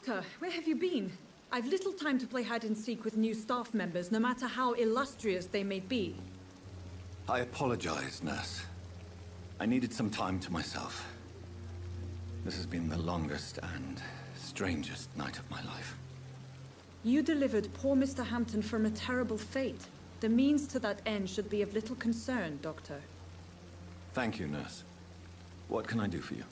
Doctor, where have you been? I've little time to play hide and seek with new staff members, no matter how illustrious they may be. I apologize, nurse. I needed some time to myself. This has been the longest and strangest night of my life. You delivered poor Mr. Hampton from a terrible fate. The means to that end should be of little concern, Doctor. Thank you, nurse. What can I do for you?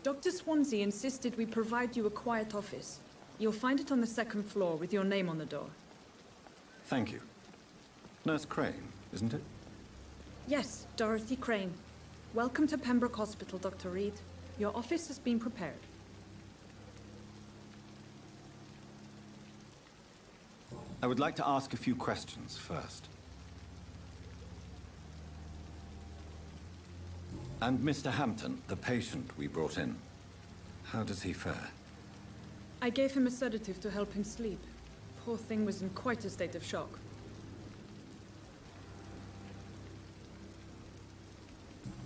Dr. Swansea insisted we provide you a quiet office. You'll find it on the second floor with your name on the door. Thank you. Nurse Crane, isn't it? Yes, Dorothy Crane. Welcome to Pembroke Hospital, Dr. Reed. Your office has been prepared. I would like to ask a few questions first. And Mr. Hampton, the patient we brought in, how does he fare? I gave him a sedative to help him sleep. Poor thing was in quite a state of shock.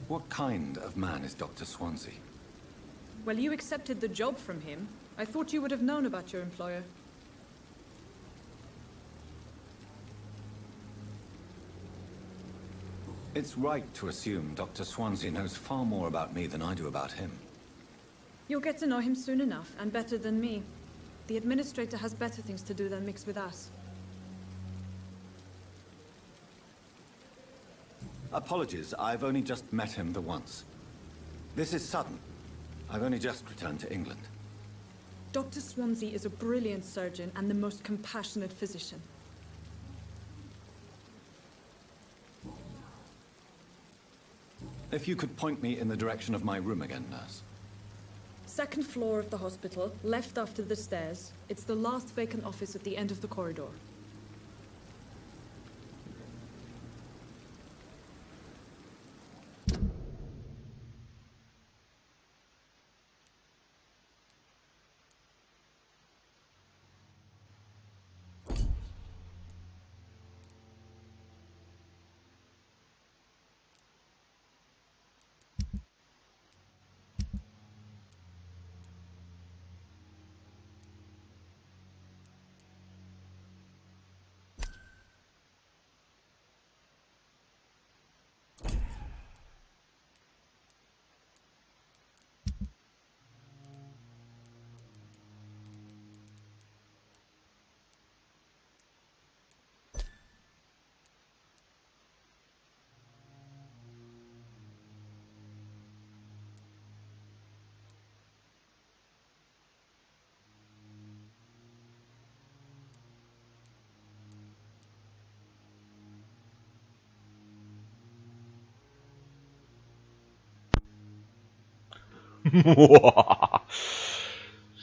What kind of man is Dr. Swansea? Well, you accepted the job from him. I thought you would have known about your employer. It's right to assume Dr. Swansea knows far more about me than I do about him. You'll get to know him soon enough, and better than me. The administrator has better things to do than mix with us. Apologies, I've only just met him the once. This is sudden. I've only just returned to England. Dr. Swansea is a brilliant surgeon and the most compassionate physician. If you could point me in the direction of my room again, nurse. Second floor of the hospital, left after the stairs. It's the last vacant office at the end of the corridor.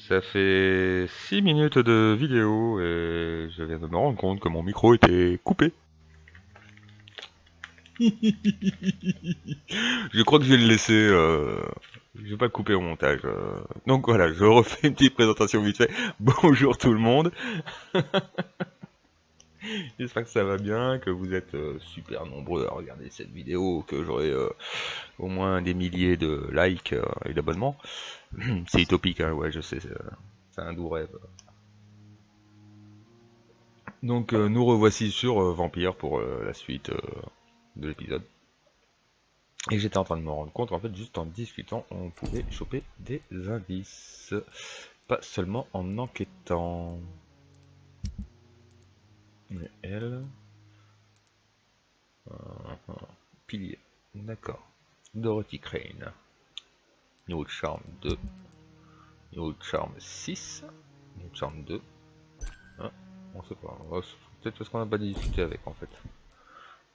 Ça fait 6 minutes de vidéo et je viens de me rendre compte que mon micro était coupé. Je crois que je vais le laisser, je vais pas le couper au montage. Donc voilà, je refais une petite présentation vite fait. Bonjour tout le monde. J'espère que ça va bien, que vous êtes super nombreux à regarder cette vidéo, que j'aurai au moins des milliers de likes et d'abonnements. C'est utopique, hein, ouais, je sais, c'est un doux rêve. Donc nous revoici sur Vampyr pour la suite de l'épisode. Et j'étais en train de me rendre compte, en fait, juste en discutant, on pouvait choper des indices. Pas seulement en enquêtant. Mais elle... pilier, d'accord. Dorothy Crane. Niveau de charme 2. Niveau de charme 6. Niveau de charme 2. Ah, on sait pas. Peut-être parce qu'on n'a pas discuté avec en fait.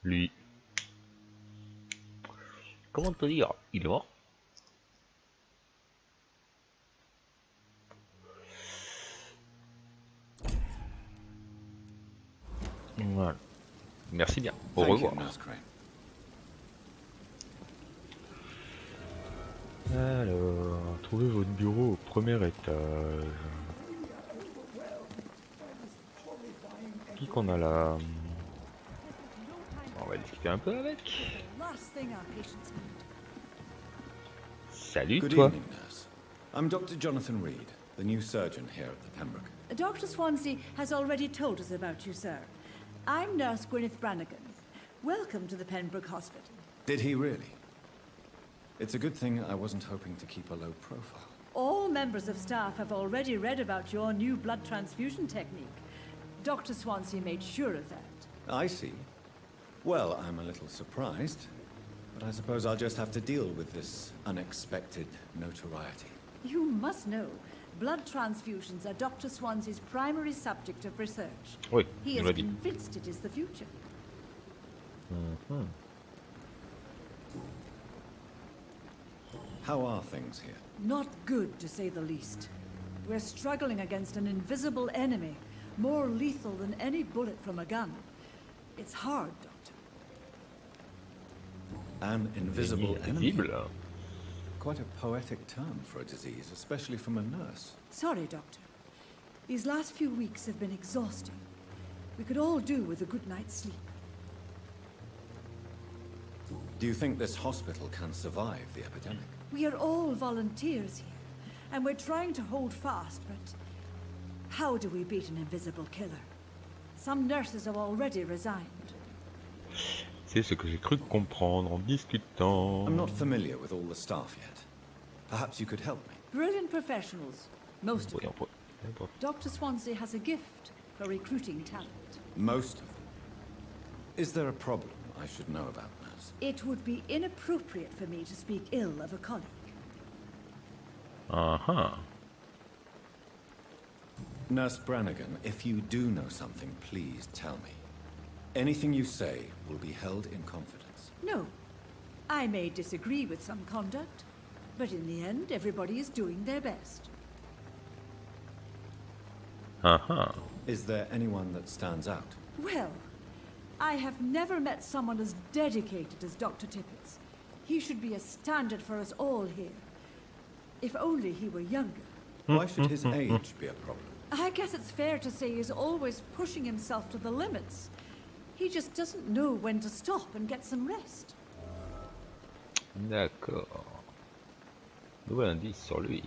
Lui. Comment te dire? Il est mort. Voilà. Merci bien. Au revoir. Alors, trouvez votre bureau au premier étage. Qui qu'on a là? On va discuter un peu avec. Salut Good toi. evening, nurse. I'm Dr. Jonathan Reed. the new surgeon here at the Pembroke. Dr. Swansea has already told us about you, sir. I'm Nurse Gwyneth Brannigan. Welcome to the Pembroke Hospital. Did he really? It's a good thing I wasn't hoping to keep a low profile. All members of staff have already read about your new blood transfusion technique. Dr. Swansea made sure of that. I see. Well, I'm a little surprised, but I suppose I'll just have to deal with this unexpected notoriety. You must know, blood transfusions are Dr. Swansea's primary subject of research. Oui, He il is m'a dit. convinced it is the future. How are things here? Not good, to say the least. We're struggling against an invisible enemy, more lethal than any bullet from a gun. It's hard, Doctor. An invisible enemy? Invisible. Quite a poetic term for a disease, especially from a nurse. Sorry, Doctor. These last few weeks have been exhausting. We could all do with a good night's sleep. Do you think this hospital can survive the epidemic? We are all volunteers here, and we're trying to hold fast, but how do we beat an invisible killer? Some nurses have already resigned. C'est ce que j'ai cru comprendre en discutant. I'm not familiar with all the staff yet. Perhaps you could help me. Brilliant professionals, most of them. Voyons, voyons. Dr. Swansea has a gift for recruiting talent. Most of them. Is there a problem I should know about, nurse? It would be inappropriate for me to speak ill of a colleague. Uh-huh. Nurse Brannigan, if you do know something, please tell me. Anything you say will be held in confidence. No, I may disagree with some conduct, but in the end, everybody is doing their best. Uh-huh. Is there anyone that stands out? Well, I have never met someone as dedicated as Dr. Tippett. He should be a standard for us all here. If only he were younger. Why should his age be a problem? I guess it's fair to say he's always pushing himself to the limits. He just doesn't know when to stop and get some rest. D'accord. Nouvel indice sur lui.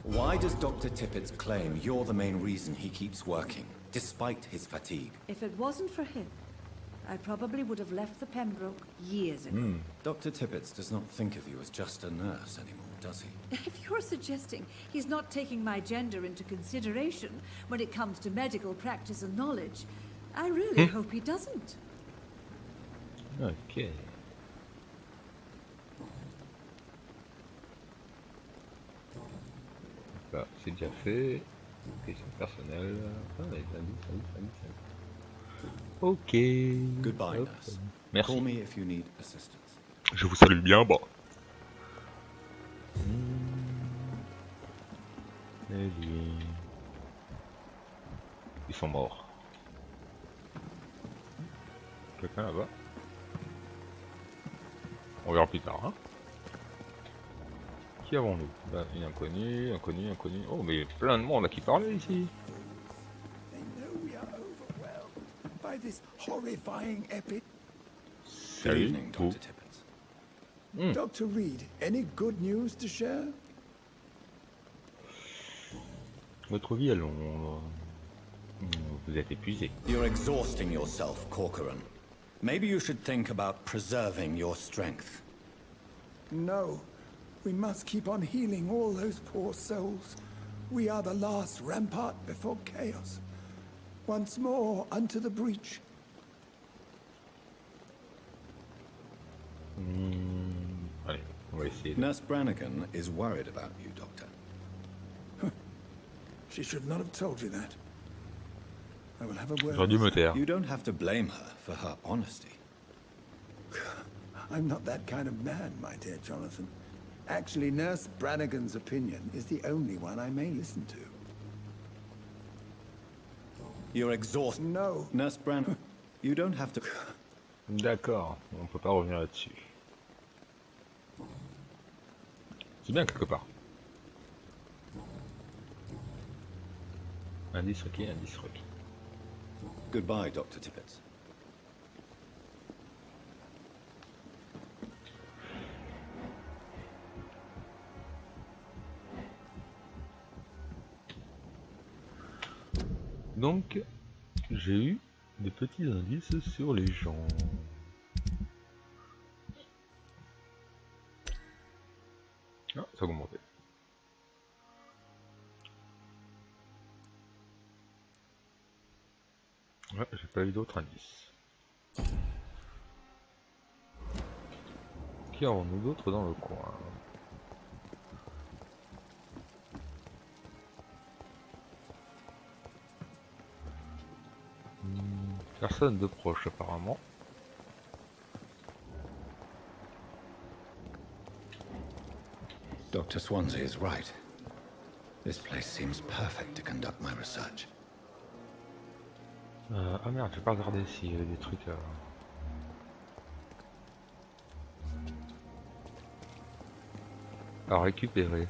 Why does Dr. Tippett claim you're the main reason he keeps working, despite his fatigue? If it wasn't for him, I probably would have left the Pembroke years ago. Dr. Tippett does not think of you as just a nurse anymore, does he? If you're suggesting he's not taking my gender into consideration when it comes to medical practice and knowledge, I really hope he doesn't. Ok. Là, c'est déjà fait. Question personnelle. Ah, les indices. Ok. Goodbye, Hop. nurse. Merci. Call me if you need assistance. Je vous salue bien bas. Ils sont morts. Quelqu'un là-bas. On verra plus tard. Hein. Qui avons-nous? Là, une inconnue, inconnu. Oh, mais plein de monde à qui parler ici. They know we are overwhelmed by this horrifying epic. Good Salut. evening, Vous. Dr. Tippett. Dr. Reed, any good news to share? Votre vie à Londres. Vous êtes épuisé. You're exhausting yourself, Corcoran. Maybe you should think about preserving your strength. No. We must keep on healing all those poor souls. We are the last rampart before chaos. Once more unto the breach. Allez, on va essayer. de- Nurse Brannigan is worried about you, Doctor. She should not have told you that. I will have a word. J'aurais dû me with her. taire. You don't have to blame her for her honesty. I'm not that kind of man, my dear Jonathan. Actually, Nurse Brannigan's opinion is the only one I may listen to. You're exhausted. No. Nurse Brannigan, you don't have to... D'accord, on peut pas revenir là-dessus. C'est bien quelque part. Indice requis, indice requis. Goodbye, Dr. Tippett. Donc, j'ai eu des petits indices sur les gens. Ah, ça a augmenté. Ouais, j'ai pas eu d'autres indices. Qui avons-nous d'autres dans le coin? Personne de proche apparemment. Dr. Swansea is right. This place seems perfect to conduct my research. Ah merde, j'ai pas regardé s'il y avait des trucs à récupérer.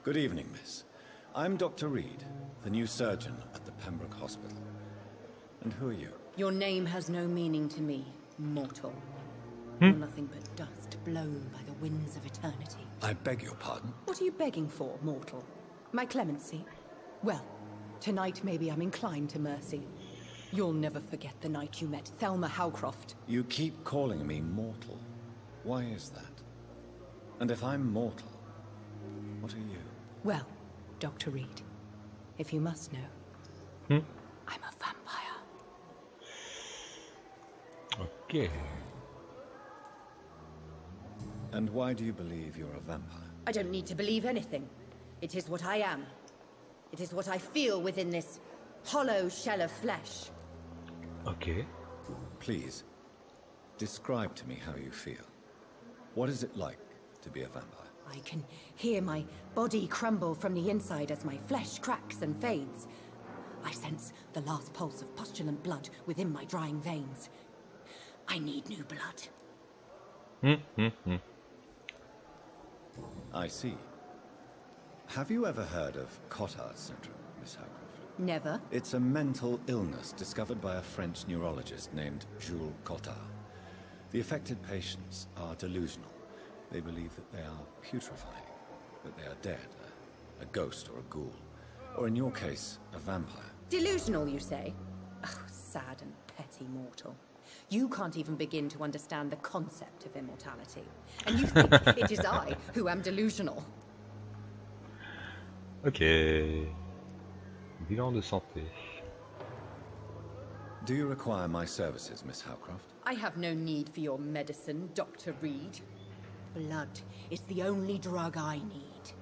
Good evening, miss. I'm Dr. Reed, the new surgeon at the Pembroke Hospital. And who are you? Your name has no meaning to me, mortal. You're nothing but dust blown by the winds of eternity. I beg your pardon? What are you begging for, mortal? My clemency? Well, tonight maybe I'm inclined to mercy. You'll never forget the night you met Thelma Howcroft. You keep calling me mortal. Why is that? And if I'm mortal, what are you? Well, Dr. Reed, if you must know, I'm a vampire. Ok. And why do you believe you're a vampire? I don't need to believe anything. It is what I am. It is what I feel within this hollow shell of flesh. Ok. Please, describe to me how you feel. What is it like to be a vampire? I can hear my body crumble from the inside as my flesh cracks and fades. I sense the last pulse of postulant blood within my drying veins. I need new blood. I see. Have you ever heard of Cotard syndrome, Miss Howcroft? Never. It's a mental illness discovered by a French neurologist named Jules Cotard. The affected patients are delusional. They believe that they are putrefying, that they are dead, a ghost or a ghoul, or in your case, a vampire. Delusional, you say? Oh, sad and petty mortal. You can't even begin to understand the concept of immortality. And you think it is I who am delusional. Ok. Bilan de santé. Do you require my services, Miss Howcroft? I have no need for your medicine, Dr. Reed. Blood is the only drug I need.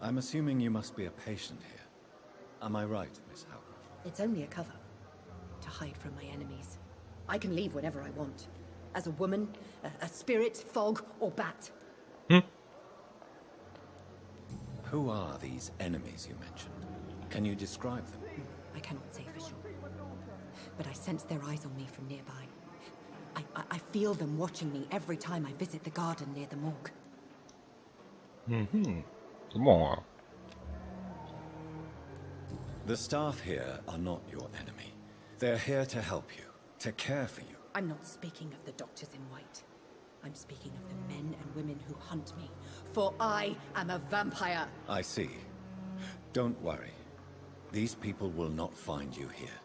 I'm assuming you must be a patient here. Am I right, Miss Howcroft? It's only a cover. To hide from my enemies. I can leave whenever I want. As a woman, a spirit, fog, or bat. Who are these enemies you mentioned? Can you describe them? I cannot say for sure. But I sense their eyes on me from nearby. I feel them watching me every time I visit the garden near the morgue. C'est bon, hein. The staff here are not your enemy. They're here to help you, to care for you. I'm not speaking of the doctors in white. I'm speaking of the men and women who hunt me. For I am a vampire. I see. Don't worry. These people will not find you here.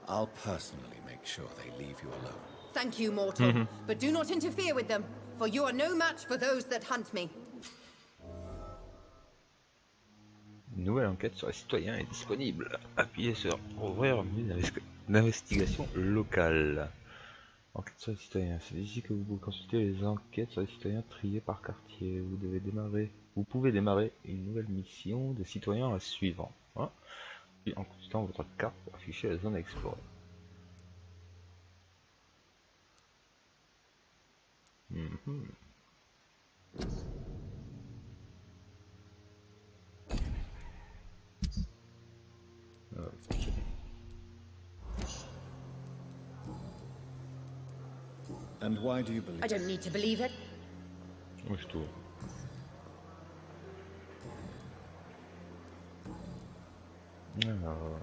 I'll personally make sure they leave you alone. Thank you, mortal. But do not interfere with them, for you are no match for those that hunt me. Une nouvelle enquête sur les citoyens est disponible. Appuyez sur ouvrir le menu d'investigation locale. Enquête sur les citoyens. C'est ici que vous pouvez consulter les enquêtes sur les citoyens triés par quartier. Vous pouvez démarrer une nouvelle mission des citoyens à suivant. Hein, Et en consultant votre carte pour afficher la zone à explorer. Mhm. Ok. And why do you believe? I don't need to believe it. Moi je trouve. Alors...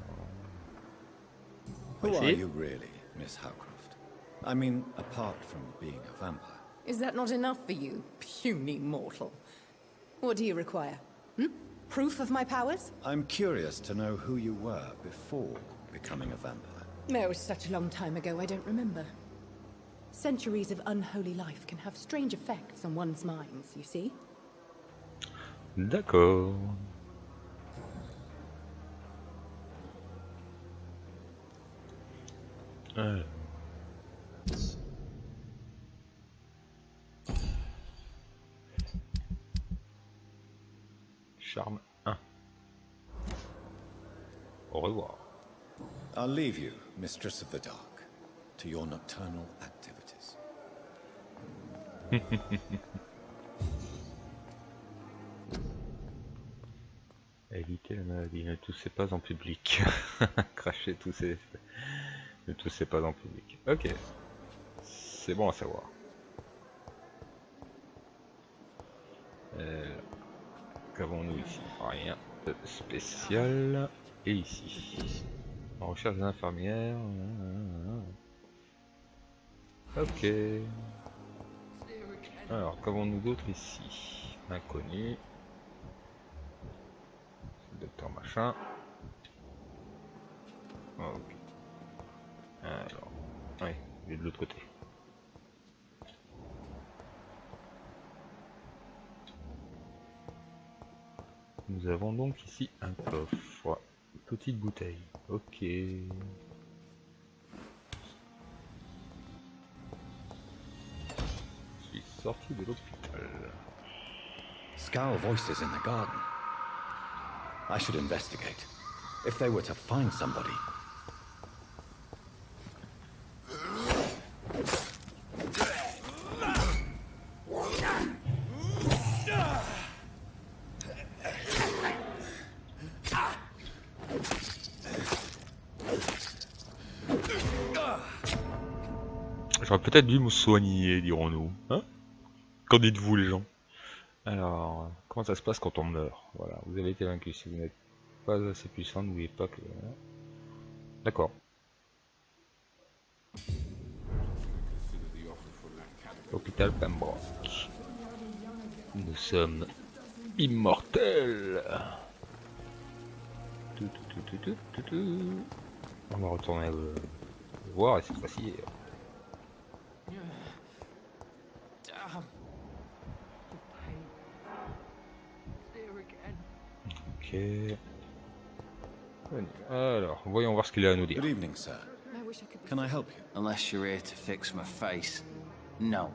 Who Voici. are you really, Miss Howcroft? I mean, apart from being a vampire. Is that not enough for you, puny mortal? What do you require? Proof of my powers? I'm curious to know who you were before becoming a vampire. No, it was such a long time ago, I don't remember. Centuries of unholy life can have strange effects on one's minds, you see? D'accord. Charme 1. Au revoir. I'll leave you, Mistress of the Dark, to your nocturnal activities. Éviter la maladie, ne toussez pas en public. Crachez tous ces... Ne toussez pas en public. Ok. C'est bon à savoir. Qu'avons-nous ici? Rien de spécial. Et ici? On recherche des infirmières. Ok. Alors, qu'avons-nous d'autre ici? Inconnu. Docteur machin. Ok. Alors, ouais, il est de l'autre côté. Nous avons donc ici un coffre. Une petite bouteille. Ok. Je suis sorti de l'hôpital. Scowl voices in the garden. I should investigate. If they were to find somebody. J'aurais peut-être dû me soigner, dirons-nous. Hein? Qu'en dites-vous, les gens? Alors, comment ça se passe quand on meurt? Voilà, vous avez été vaincu. Si vous n'êtes pas assez puissant, n'oubliez pas que... D'accord. Hôpital Pembroke. Nous sommes immortels. On va retourner voir et cette fois-ci... Ok. Alors, voyons voir ce qu'il a à nous dire. Good evening, sir. Can I help you? Unless you're here to fix my face. No.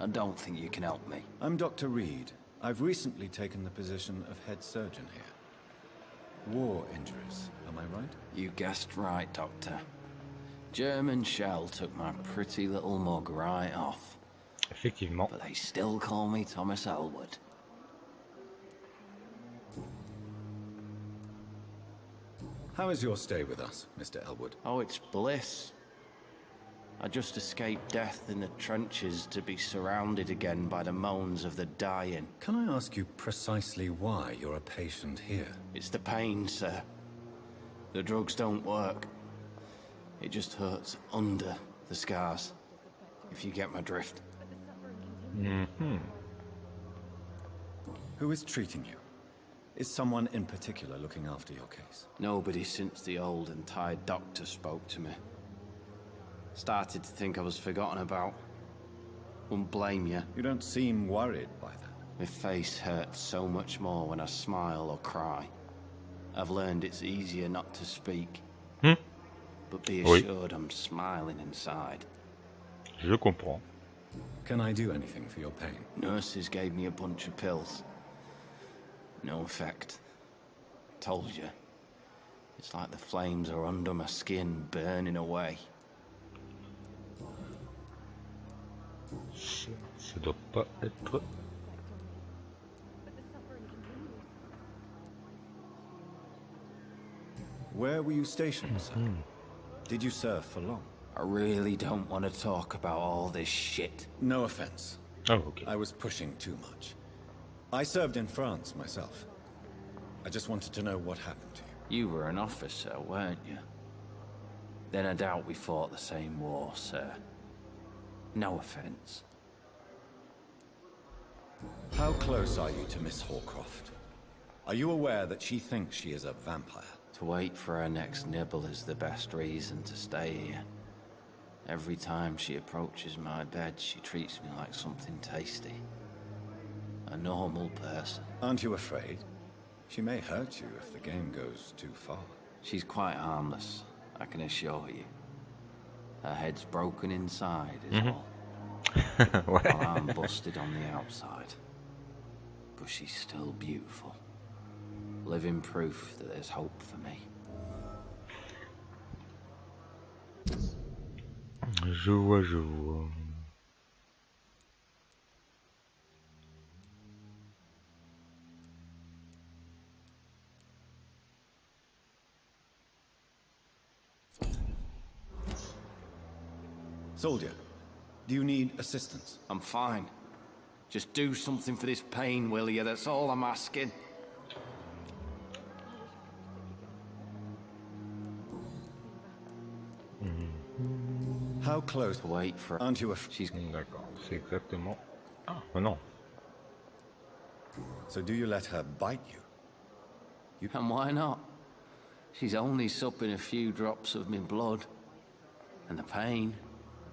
I don't think you can help me. I'm Dr. Reed. I've recently taken the position of head surgeon here. War injuries, am I right? You guessed right, Doctor. German shell took my pretty little mug right off. Effectivement. But they still call me Thomas Elwood. How is your stay with us, Mr. Elwood? Oh, it's bliss. I just escaped death in the trenches to be surrounded again by the moans of the dying. Can I ask you precisely why you're a patient here? It's the pain, sir. The drugs don't work. It just hurts under the scars, if you get my drift. Mm-hmm. Who is treating you? Is someone in particular looking after your case? Nobody since the old and tired doctor spoke to me. Started to think I was forgotten about. Wouldn't blame you. You don't seem worried by that. My face hurts so much more when I smile or cry. I've learned it's easier not to speak. But be assured I'm smiling inside. Je comprends. Can I do anything for your pain? Nurses gave me a bunch of pills. No effect. Told you. It's like the flames are under my skin, burning away. Ça doit pas être... Where were you stationed, sir? Did you serve for long? I really don't want to talk about all this shit. No offense. Oh, okay. I was pushing too much. I served in France myself. I just wanted to know what happened to you. You were an officer, weren't you? Then I doubt we fought the same war, sir. No offense. How close are you to Miss Horcroft? Are you aware that she thinks she is a vampire? To wait for her next nibble is the best reason to stay here. Every time she approaches my bed, she treats me like something tasty. A normal person. Aren't you afraid? She may hurt you if the game goes too far. She's quite harmless, I can assure you. Her head's broken inside is all. While I'm busted on the outside. But she's still beautiful. Living proof that there's hope for me. Je vois, je vois. Soldier, do you need assistance? I'm fine. Just do something for this pain, will you? That's all I'm asking. How close? Wait for... Aren't you afraid? She's... D'accord, c'est exactement... Ah, oh non. So do you let her bite you? And why not? She's only supping a few drops of me blood. And the pain,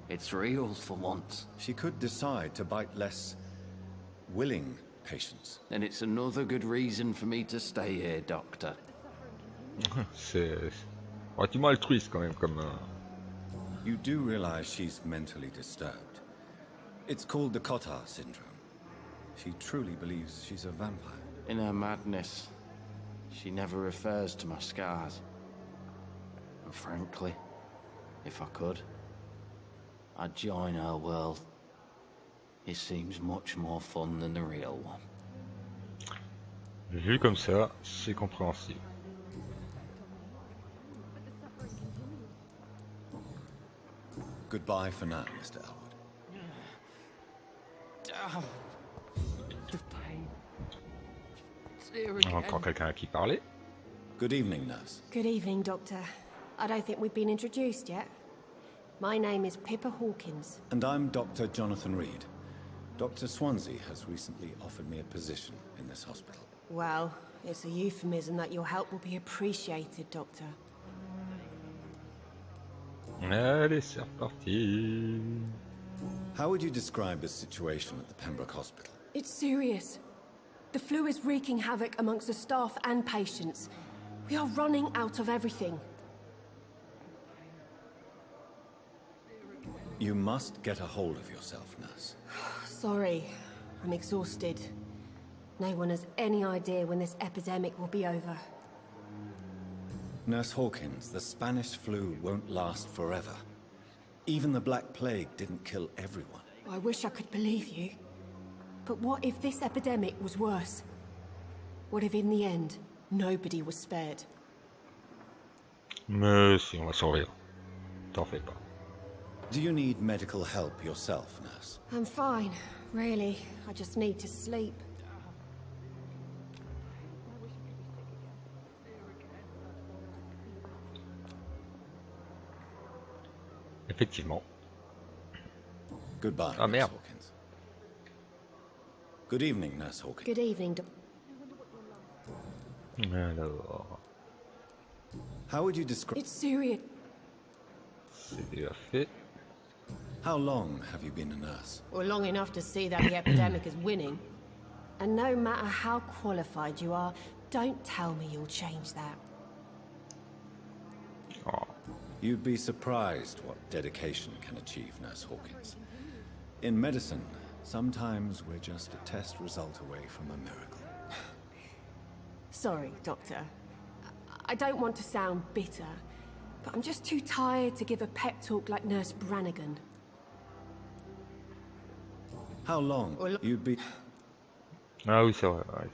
it's real for once. She could decide to bite less willing patients. Then it's another good reason for me to stay here, Doctor. C'est relativement altruiste quand même comme... You do realize she's mentally disturbed. It's called the Cotard syndrome. She truly believes she's a vampire. In her madness, she never refers to my scars. And frankly, if I could, I'd join her world. It seems much more fun than the real one. Vu comme ça, c'est compréhensible. Goodbye for now, Mr. Elwood. The pain. It's here again. Encore quelqu'un à qui parler. Good evening, nurse. Good evening, Doctor. I don't think we've been introduced yet. My name is Pippa Hawkins. And I'm Dr. Jonathan Reed. Dr. Swansea has recently offered me a position in this hospital. Well, it's a euphemism that your help will be appreciated, Doctor. Allez, c'est reparti. How would you describe the situation at the Pembroke Hospital? It's serious. The flu is wreaking havoc amongst the staff and patients. We are running out of everything. You must get a hold of yourself, nurse. Sorry, I'm exhausted. No one has any idea when this epidemic will be over. Nurse Hawkins, the Spanish flu won't last forever. Even the Black Plague didn't kill everyone. I wish I could believe you. But what if this epidemic was worse? What if in the end, nobody was spared? Mais si, on va survivre. T'en fais pas. Do you need medical help yourself, nurse? I'm fine, really. I just need to sleep. Effectivement. Goodbye, Ah, Nurse merde. Hawkins. Good evening, Nurse Hawkins. Good evening, Alors, How would you describe... It's serious. c'est déjà fait. How long have you been a nurse? Well, long enough to see that the epidemic is winning. And no matter how qualified you are, don't tell me you'll change that. Oh. You'd be surprised what dedication can achieve, Nurse Hawkins. In medicine, sometimes we're just a test result away from a miracle. Sorry, Doctor. I don't want to sound bitter, but I'm just too tired to give a pep talk like Nurse Brannigan. How long you'd be... Ah oui, c'est vrai. Ouais.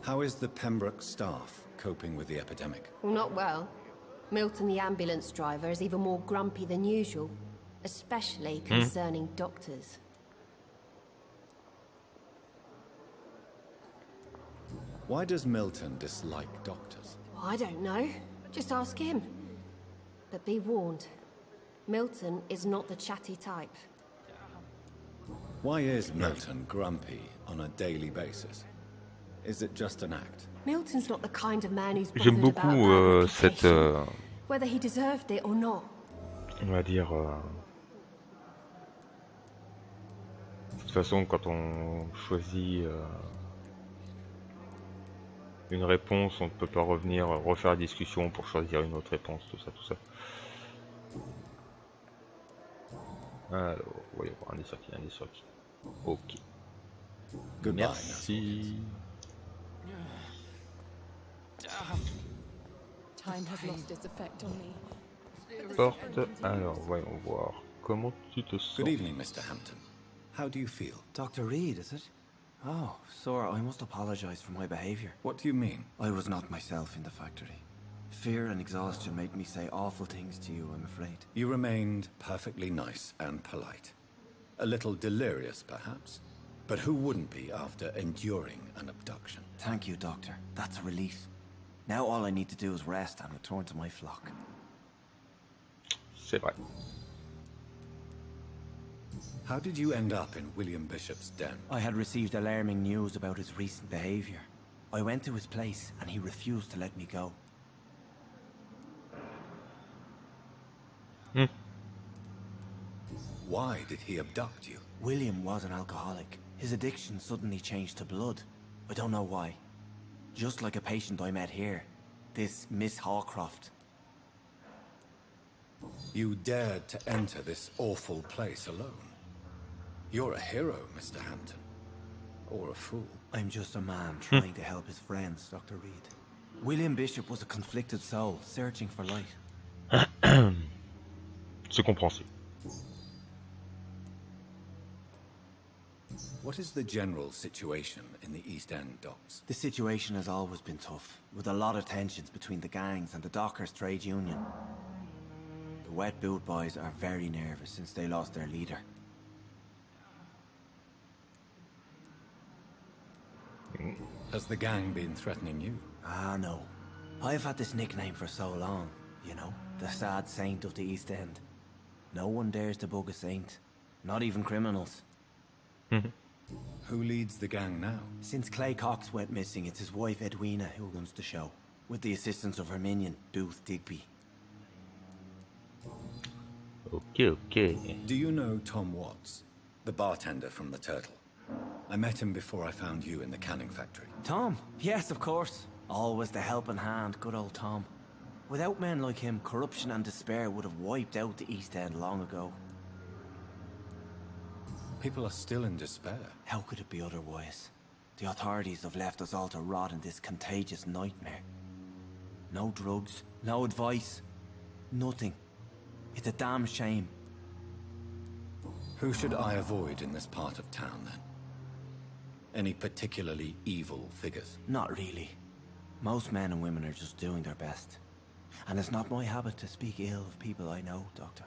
How is the Pembroke staff coping with the epidemic? Well, not well. Milton, the ambulance driver, is even more grumpy than usual, especially concerning doctors. Why does Milton dislike doctors? Well, I don't know. Just ask him. But be warned, Milton is not the chatty type. Why is Milton grumpy on a daily basis? Is it just an act? Milton's not the kind of man who's J'aime bothered about beaucoup bad cette, reputation, whether he deserved it or not. on va dire, de toute façon, quand on choisit une réponse, on ne peut pas revenir refaire la discussion pour choisir une autre réponse, tout ça, tout ça. Alors, voyons voir, un des sorties. Ok. Goodbye, Merci. Time has lost its effect on me. Porte. Alors, voyons voir. Comment tu te sens? Good evening, Mr. Hampton. How do you feel? Dr. Reed, is it? Oh, sir, I must apologize for my behavior. What do you mean? I was not myself in the factory. Fear and exhaustion made me say awful things to you, I'm afraid. You remained perfectly nice and polite. A little delirious, perhaps. But who wouldn't be after enduring an abduction? Thank you, Doctor. That's a relief. Now all I need to do is rest and return to my flock. C'est vrai. How did you end up in William Bishop's den? I had received alarming news about his recent behavior. I went to his place and he refused to let me go. Why did he abduct you? William was an alcoholic. His addiction suddenly changed to blood. I don't know why. Just like a patient I met here. This Miss Hawcroft. You dared to enter this awful place alone. You're a hero, Mr. Hampton. Or a fool. I'm just a man trying to help his friends, Dr. Reed. William Bishop was a conflicted soul, searching for light. C'est compréhensible. What is the general situation in the East End docks? The situation has always been tough, with a lot of tensions between the gangs and the dockers' trade union. The wet boot boys are very nervous since they lost their leader. Has the gang been threatening you? Ah, no. I've had this nickname for so long, you know, the sad saint of the East End. No one dares to bug a saint, not even criminals. Who leads the gang now? Since Clay Cox went missing, it's his wife Edwina who runs the show, with the assistance of her minion, Booth Digby. Okay. Do you know Tom Watts, the bartender from the Turtle? I met him before I found you in the canning factory. Tom? Yes, of course. Always the helping hand, good old Tom. Without men like him, corruption and despair would have wiped out the East End long ago. People are still in despair. How could it be otherwise? The authorities have left us all to rot in this contagious nightmare. No drugs, no advice, nothing. It's a damn shame. Who should I avoid in this part of town, then? Any particularly evil figures? Not really. Most men and women are just doing their best. And it's not my habit to speak ill of people I know, Doctor.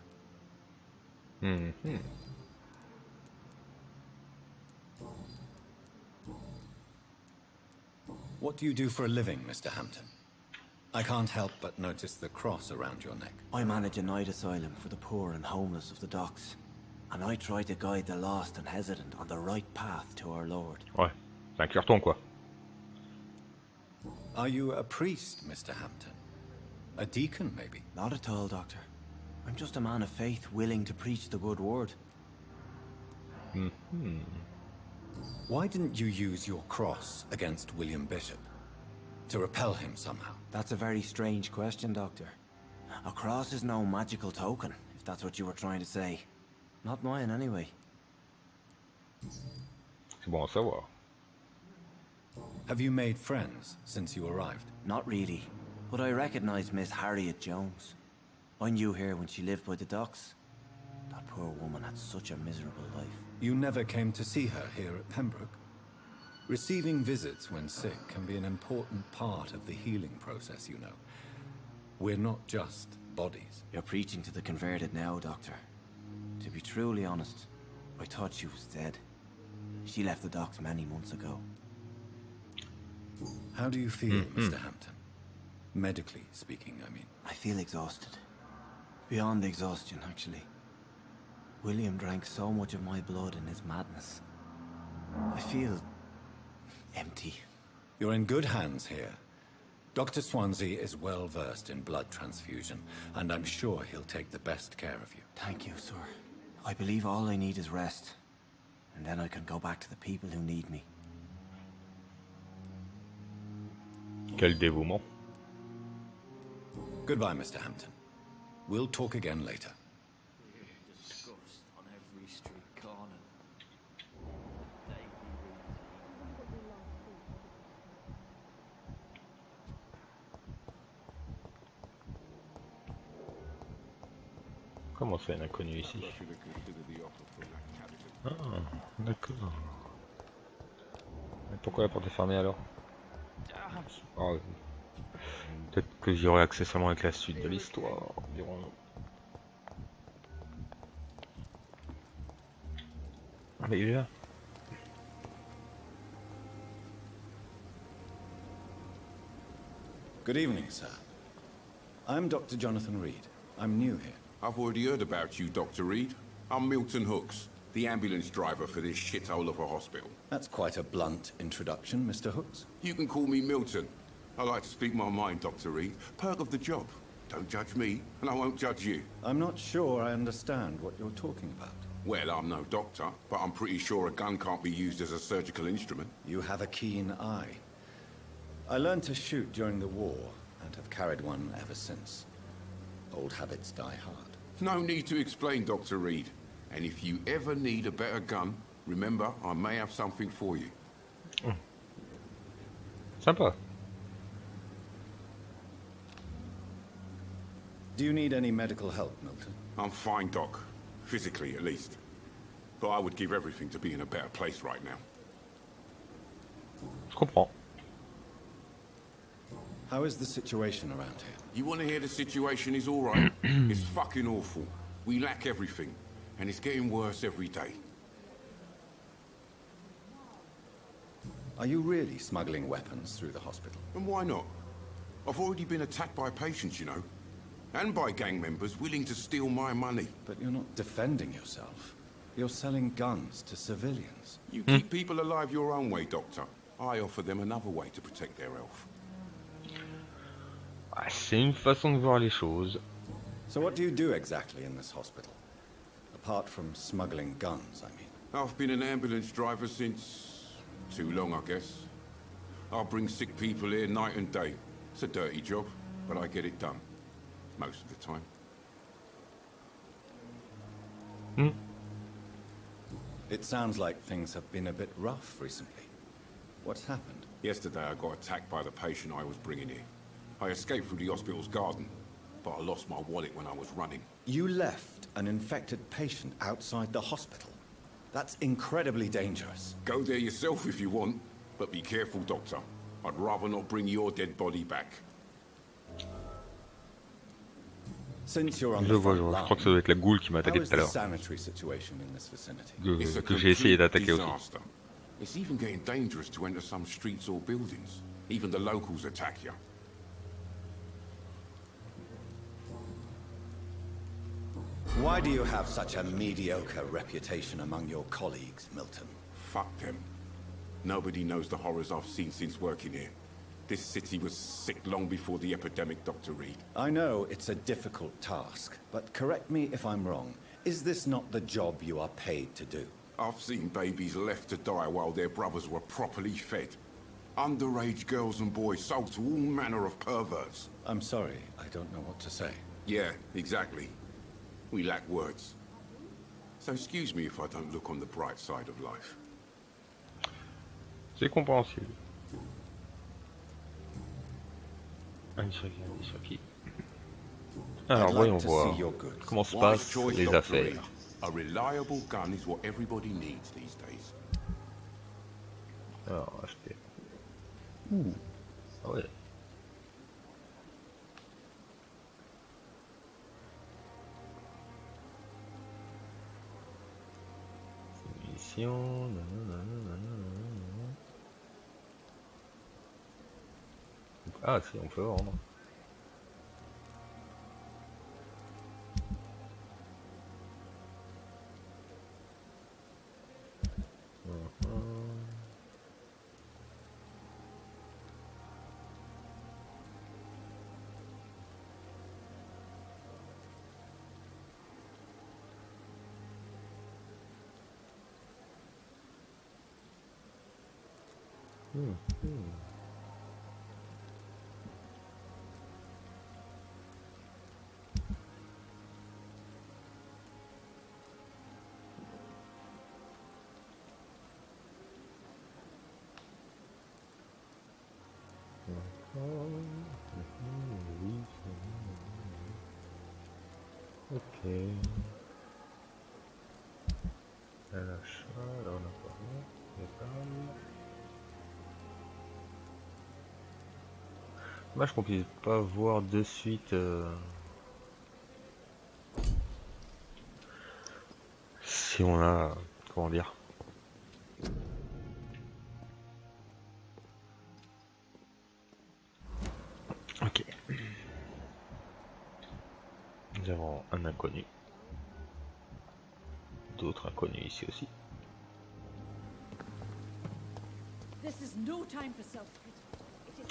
What do you do for a living, Mr. Hampton? I can't help but notice the cross around your neck. I manage a night asylum for the poor and homeless of the docks. And I try to guide the lost and hesitant on the right path to our Lord. Ouais, c'est un carton quoi. Are you a priest, Mr. Hampton? A deacon, maybe? Not at all, Doctor. I'm just a man of faith willing to preach the good word. Why didn't you use your cross against William Bishop? To repel him somehow? That's a very strange question, Doctor. A cross is no magical token, if that's what you were trying to say. Not mine, anyway. C'est bon à savoir. Have you made friends since you arrived? Not really. But I recognize Miss Harriet Jones. I knew her when she lived by the docks. That poor woman had such a miserable life. You never came to see her here at Pembroke? Receiving visits when sick can be an important part of the healing process, you know. We're not just bodies. You're preaching to the converted now, Doctor. To be truly honest, I thought she was dead. She left the docks many months ago. How do you feel, Mr. Hampton? Medically speaking, I mean. I feel exhausted. Beyond exhaustion, actually. William drank so much of my blood in his madness. I feel empty. You're in good hands here. Dr. Swansea is well versed in blood transfusion, and I'm sure he'll take the best care of you. Thank you, sir. I believe all I need is rest. And then I can go back to the people who need me. Quel dévouement. Goodbye, Mr. Hampton. We'll talk again later. Disgust on every street corner. Comment ça, un inconnu ici? Ah, d'accord. Mais pourquoi la porte est fermée alors? Oh, peut-être que j'y aurai accès seulement avec la suite de l'histoire, dirons-nous. Mais il est là. Good evening, sir. I'm Dr. Jonathan Reed. I'm new here. I've already heard about you, Dr. Reed. I'm Milton Hooks, the ambulance driver for this shithole of a hospital. That's quite a blunt introduction, Mr. Hooks. You can call me Milton. I like to speak my mind, Dr. Reed. Perk of the job. Don't judge me, and I won't judge you. I'm not sure I understand what you're talking about. Well, I'm no doctor, but I'm pretty sure a gun can't be used as a surgical instrument. You have a keen eye. I learned to shoot during the war, and have carried one ever since. Old habits die hard. No need to explain, Dr. Reed. And if you ever need a better gun, remember, I may have something for you. Sympa. Do you need any medical help, Milton? I'm fine, Doc. Physically, at least. But I would give everything to be in a better place right now. Je comprends. How is the situation around here? You want to hear the situation is all right? It's fucking awful. We lack everything, and it's getting worse every day. Are you really smuggling weapons through the hospital? And why not? I've already been attacked by patients, you know. And by gang members willing to steal my money. But you're not defending yourself. You're selling guns to civilians. You keep people alive your own way, Doctor. I offer them another way to protect their health. Ah, c'est une façon de voir les choses. So what do you do exactly in this hospital? Apart from smuggling guns, I mean. I've been an ambulance driver since... too long, I guess. I bring sick people here night and day. It's a dirty job, but I get it done. Most of the time. It sounds like things have been a bit rough recently. What's happened? Yesterday I got attacked by the patient I was bringing here. I escaped through the hospital's garden, but I lost my wallet when I was running. You left an infected patient outside the hospital? That's incredibly dangerous. Go there yourself if you want, but be careful, Doctor. I'd rather not bring your dead body back. Since you're on Je the vois, front je crois que ça doit être la goule qui m'a line, attaqué how is tout à the l'heure. sanitary situation in this vicinity? It's a Que j'ai essayé complete d'attaquer aussi. disaster. It's even getting dangerous to enter some streets or buildings. Even the locals attack you. Why do you have such a mediocre reputation among your colleagues, Milton? Fuck them. Nobody knows the horrors I've seen since working here. This city was sick long before the epidemic, Dr. Reed. I know it's a difficult task, but correct me if I'm wrong. Is this not the job you are paid to do? I've seen babies left to die while their brothers were properly fed. Underage girls and boys sold to all manner of perverts. I'm sorry, I don't know what to say. Yeah, exactly. We lack words. So excuse me if I don't look on the bright side of life. C'est compréhensible. Un sur qui. Alors voyons voir comment se passent les affaires. A reliable gun is what everybody needs these days. Alors, acheter. Ah ouais. Munitions. Ah si, on peut vendre. Ok. À l'achat, là on a pas dommage qu'on puisse pas voir de suite si on a, comment dire, ok. Nous avons un inconnu, d'autres inconnus ici aussi.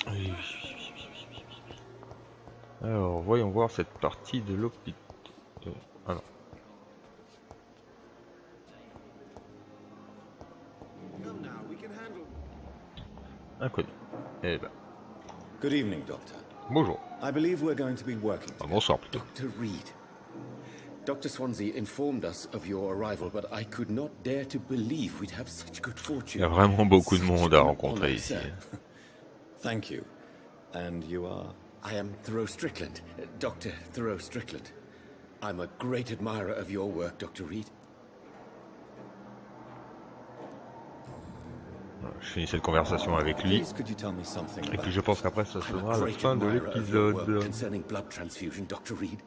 Oui. Alors, voyons voir cette partie de l'hôpital. Ah non. Inconnu. Eh ben. Good evening, Doctor. Bonjour. I believe we're going to be working Ah, together. bonsoir plutôt. Dr. Reed. Dr. Swansea informed us of your arrival, but I could not dare to believe we'd have such good fortune. Il y a vraiment beaucoup de monde à rencontrer ici. Thank you. And you are? I am Thoreau Strickland, Dr. Thoreau Strickland. I'm a great admirer of your work, Dr. Reed. Je finis cette conversation avec lui. Please, could you tell me something Et puis about je pense qu'après ça I'm sera a la great fin de admirer of your work l'épisode. concerning blood transfusion, Dr. Reed.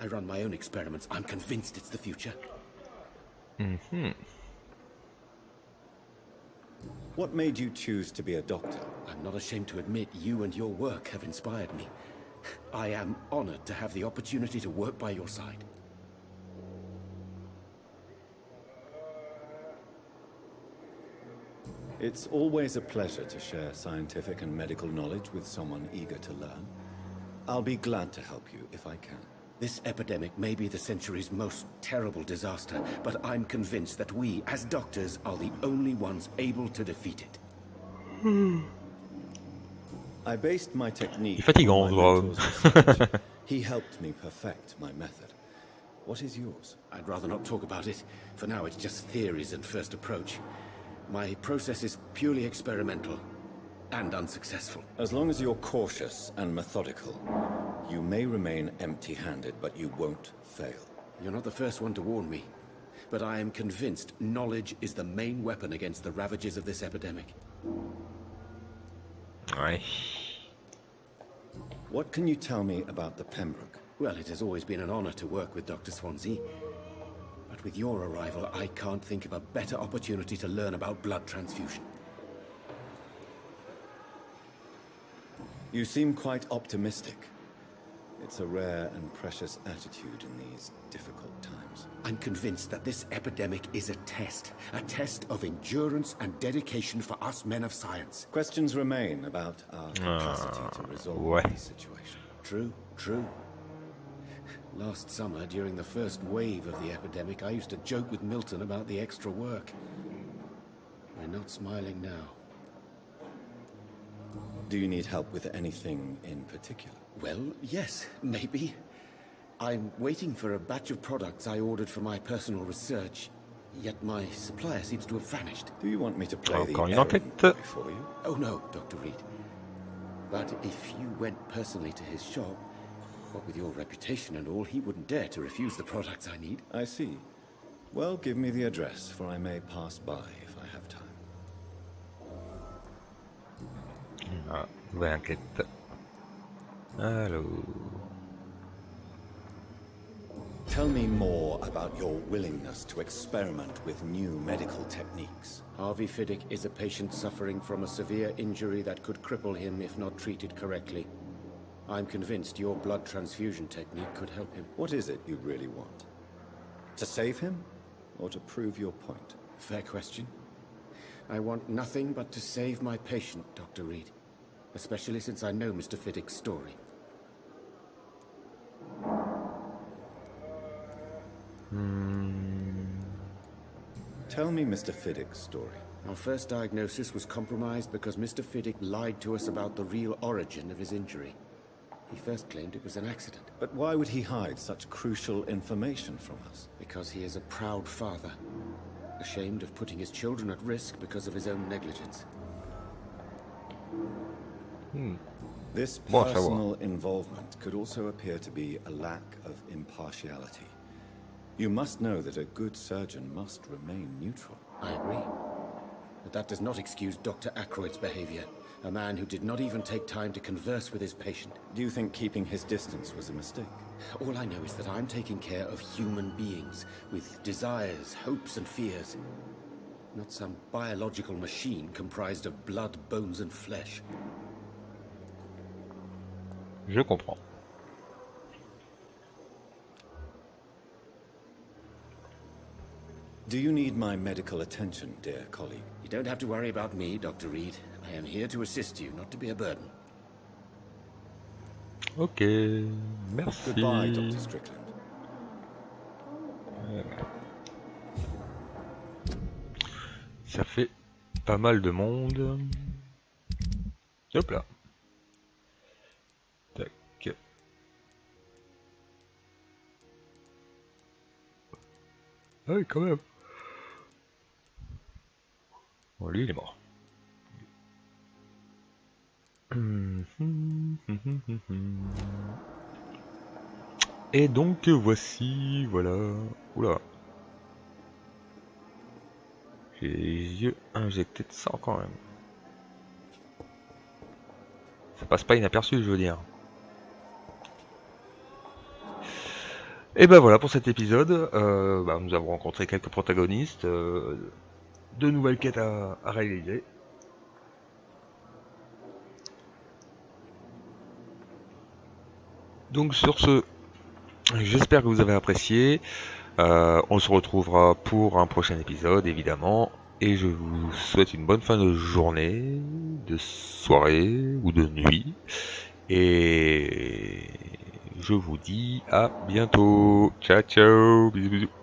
I run my own experiments. I'm convinced it's the future. What made you choose to be a doctor? I'm not ashamed to admit you and your work have inspired me. I am honored to have the opportunity to work by your side. It's always a pleasure to share scientific and medical knowledge with someone eager to learn. I'll be glad to help you if I can. This epidemic may be the century's most terrible disaster, but I'm convinced that we, as doctors, are the only ones able to defeat it. I based my technique Fatigant, on my bravo. mentor's research. He helped me perfect my method. What is yours? I'd rather not talk about it. For now, it's just theories and first approach. My process is purely experimental and unsuccessful. As long as you're cautious and methodical, you may remain empty-handed, but you won't fail. You're not the first one to warn me, but I am convinced knowledge is the main weapon against the ravages of this epidemic. Ouais. What can you tell me about the Pembroke? Well, it has always been an honor to work with Dr. Swansea. But with your arrival, I can't think of a better opportunity to learn about blood transfusion. You seem quite optimistic. It's a rare and precious attitude in these difficult times. I'm convinced that this epidemic is a test of endurance and dedication for us men of science. Questions remain about our capacity to resolve these situations. True. Last summer, during the first wave of the epidemic, I used to joke with Milton about the extra work. We're not smiling now. Do you need help with anything in particular? Well, yes, maybe. I'm waiting for a batch of products I ordered for my personal research, yet my supplier seems to have vanished. Do you want me to play the Encore une errand enquête. boy for you? Oh no, Dr. Reed. But if you went personally to his shop, what with your reputation and all, he wouldn't dare to refuse the products I need. I see. Well, give me the address, for I may pass by if I have time. Ah, nouvelle enquête. Alors... Tell me more about your willingness to experiment with new medical techniques. Harvey Fiddick is a patient suffering from a severe injury that could cripple him if not treated correctly. I'm convinced your blood transfusion technique could help him. What is it you really want? To save him? Or to prove your point? Fair question. I want nothing but to save my patient, Dr. Reed. Especially since I know Mr. Fiddick's story. Tell me Mr. Fiddick's story. Our first diagnosis was compromised because Mr. Fiddick lied to us about the real origin of his injury. He first claimed it was an accident. But why would he hide such crucial information from us? Because he is a proud father, ashamed of putting his children at risk because of his own negligence. This personal involvement could also appear to be a lack of impartiality. You must know that a good surgeon must remain neutral. I agree. But that does not excuse Dr. Ackroyd's behavior. A man who did not even take time to converse with his patient. Do you think keeping his distance was a mistake? All I know is that I'm taking care of human beings with desires, hopes and fears. Not some biological machine comprised of blood, bones and flesh. Je comprends. Do you need my medical attention, dear colleague? You don't have to worry about me, Dr. Reed. I am here to assist you, not to be a burden. Ok, merci. Goodbye, Dr. Strickland. Ça fait pas mal de monde. Hop là. Tac. Ah oui, quand même. Bon, lui, il est mort. Et donc, voici, voilà. Oula. J'ai les yeux injectés de sang quand même. Ça passe pas inaperçu, je veux dire. Et ben voilà pour cet épisode. Nous avons rencontré quelques protagonistes. De nouvelles quêtes à réaliser. Donc sur ce, j'espère que vous avez apprécié. On se retrouvera pour un prochain épisode évidemment. Et je vous souhaite une bonne fin de journée, de soirée ou de nuit. Et je vous dis à bientôt. Ciao ciao, bisous bisous.